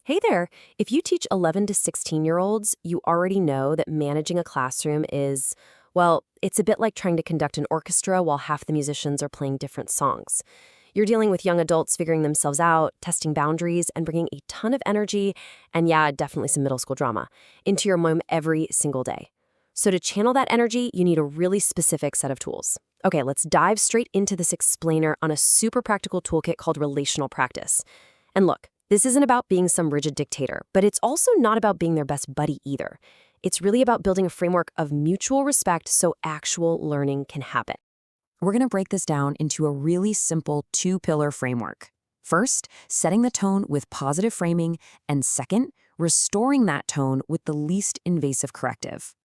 Hey there. If you teach 11 to 16-year-olds, you already know that managing a classroom is, well, it's a bit like trying to conduct an orchestra while half the musicians are playing different songs. You're dealing with young adults figuring themselves out, testing boundaries, and bringing a ton of energy, and yeah, definitely some middle school drama, into your room every single day. So to channel that energy, you need a really specific set of tools. Okay, let's dive straight into this explainer on a super practical toolkit called Relational Practice. And look, this isn't about being some rigid dictator, but it's also not about being their best buddy either. It's really about building a framework of mutual respect so actual learning can happen. We're going to break this down into a really simple two-pillar framework. First, setting the tone with positive framing, and second, restoring that tone with the least invasive corrective.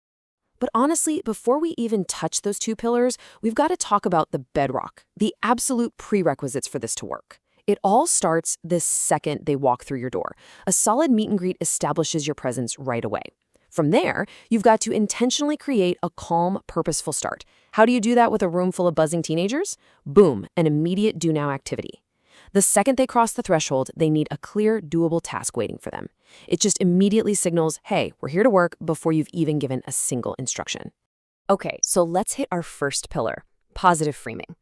But honestly, before we even touch those two pillars, we've got to talk about the bedrock, the absolute prerequisites for this to work. It all starts the second they walk through your door. A solid meet and greet establishes your presence right away. From there, you've got to intentionally create a calm, purposeful start. How do you do that with a room full of buzzing teenagers? Boom, an immediate do-now activity. The second they cross the threshold, they need a clear, doable task waiting for them. It just immediately signals, hey, we're here to work, before you've even given a single instruction. Okay, so let's hit our first pillar, positive framing.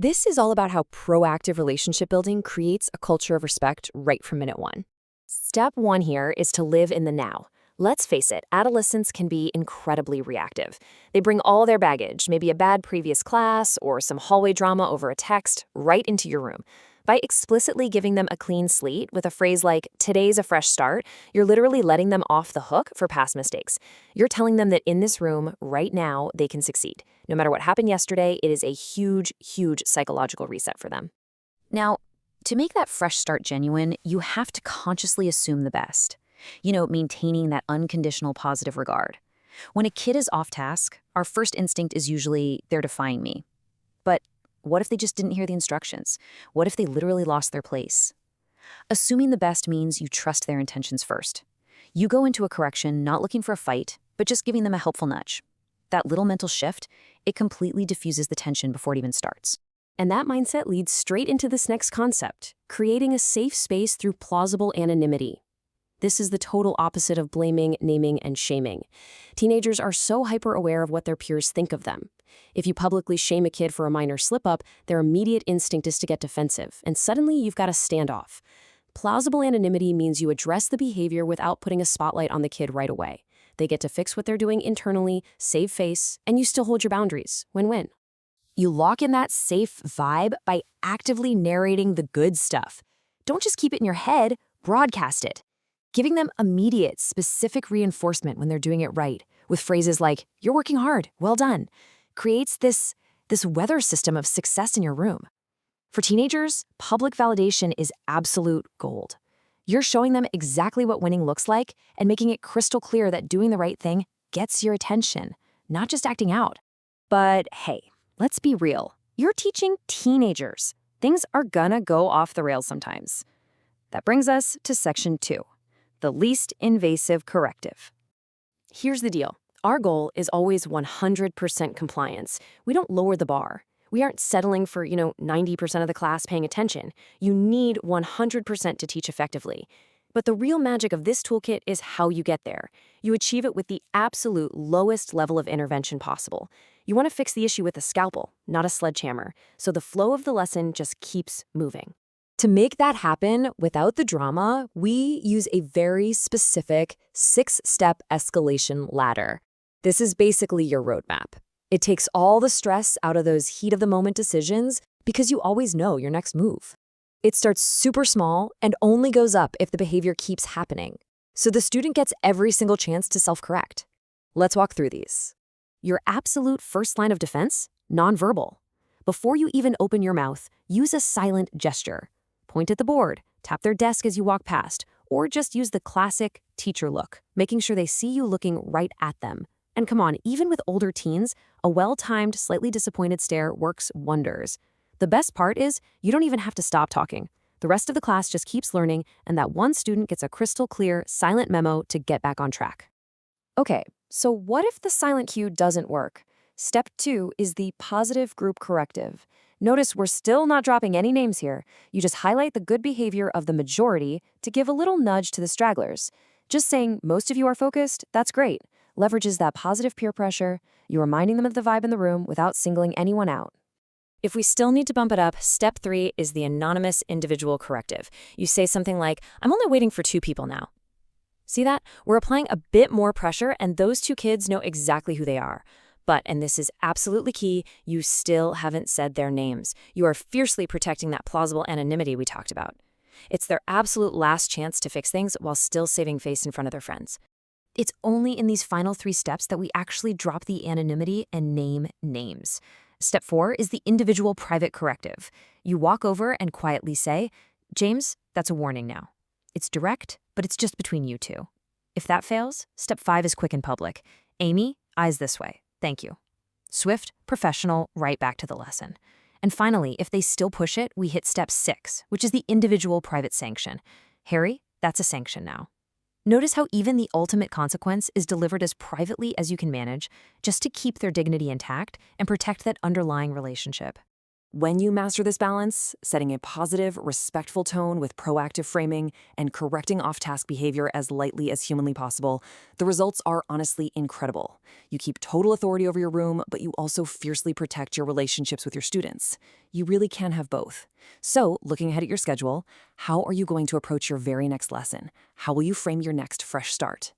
This is all about how proactive relationship building creates a culture of respect right from minute one. Step one here is to live in the now. Let's face it, adolescents can be incredibly reactive. They bring all their baggage, maybe a bad previous class or some hallway drama over a text, right into your room. By explicitly giving them a clean slate with a phrase like, today's a fresh start, you're literally letting them off the hook for past mistakes. You're telling them that in this room, right now, they can succeed. No matter what happened yesterday, it is a huge, huge psychological reset for them. Now, to make that fresh start genuine, you have to consciously assume the best. Maintaining that unconditional positive regard. When a kid is off task, our first instinct is usually, they're defying me. But what if they just didn't hear the instructions? What if they literally lost their place? Assuming the best means you trust their intentions first. You go into a correction not looking for a fight, but just giving them a helpful nudge. That little mental shift, it completely diffuses the tension before it even starts. And that mindset leads straight into this next concept, creating a safe space through plausible anonymity. This is the total opposite of blaming, naming, and shaming. Teenagers are so hyper-aware of what their peers think of them. If you publicly shame a kid for a minor slip-up, their immediate instinct is to get defensive, and suddenly you've got a standoff. Plausible anonymity means you address the behavior without putting a spotlight on the kid right away. They get to fix what they're doing internally, save face, and you still hold your boundaries. Win-win. You lock in that safe vibe by actively narrating the good stuff. Don't just keep it in your head, broadcast it. Giving them immediate, specific reinforcement when they're doing it right, with phrases like, you're working hard, well done, creates this weather system of success in your room. For teenagers, public validation is absolute gold. You're showing them exactly what winning looks like and making it crystal clear that doing the right thing gets your attention, not just acting out. But hey, let's be real. You're teaching teenagers. Things are gonna go off the rails sometimes. That brings us to section 2. The least invasive corrective. Here's the deal. Our goal is always 100% compliance. We don't lower the bar. We aren't settling for, 90% of the class paying attention. You need 100% to teach effectively. But the real magic of this toolkit is how you get there. You achieve it with the absolute lowest level of intervention possible. You want to fix the issue with a scalpel, not a sledgehammer, so the flow of the lesson just keeps moving. To make that happen without the drama, we use a very specific 6-step escalation ladder. This is basically your roadmap. It takes all the stress out of those heat-of-the-moment decisions because you always know your next move. It starts super small and only goes up if the behavior keeps happening. So the student gets every single chance to self-correct. Let's walk through these. Your absolute first line of defense? Nonverbal. Before you even open your mouth, use a silent gesture. Point at the board, tap their desk as you walk past, or just use the classic teacher look, making sure they see you looking right at them. And come on, even with older teens, a well-timed, slightly disappointed stare works wonders. The best part is you don't even have to stop talking. The rest of the class just keeps learning, and that one student gets a crystal clear, silent memo to get back on track. Okay, so what if the silent cue doesn't work? Step 2 is the positive group corrective. Notice we're still not dropping any names here. You just highlight the good behavior of the majority to give a little nudge to the stragglers. Just saying most of you are focused, that's great. Leverages that positive peer pressure. You're reminding them of the vibe in the room without singling anyone out. If we still need to bump it up, step 3 is the anonymous individual corrective. You say something like, I'm only waiting for 2 people now. See that? We're applying a bit more pressure, and those 2 kids know exactly who they are. But, and this is absolutely key, you still haven't said their names. You are fiercely protecting that plausible anonymity we talked about. It's their absolute last chance to fix things while still saving face in front of their friends. It's only in these final 3 steps that we actually drop the anonymity and name names. Step 4 is the individual private corrective. You walk over and quietly say, James, that's a warning now. It's direct, but it's just between you 2. If that fails, step 5 is quick and public. Amy, eyes this way. Thank you. Swift, professional, right back to the lesson. And finally, if they still push it, we hit step 6, which is the individual private sanction. Harry, that's a sanction now. Notice how even the ultimate consequence is delivered as privately as you can manage, just to keep their dignity intact and protect that underlying relationship. When you master this balance, setting a positive, respectful tone with proactive framing and correcting off-task behavior as lightly as humanly possible, the results are honestly incredible. You keep total authority over your room, but you also fiercely protect your relationships with your students. You really can have both. So, looking ahead at your schedule, how are you going to approach your very next lesson? How will you frame your next fresh start?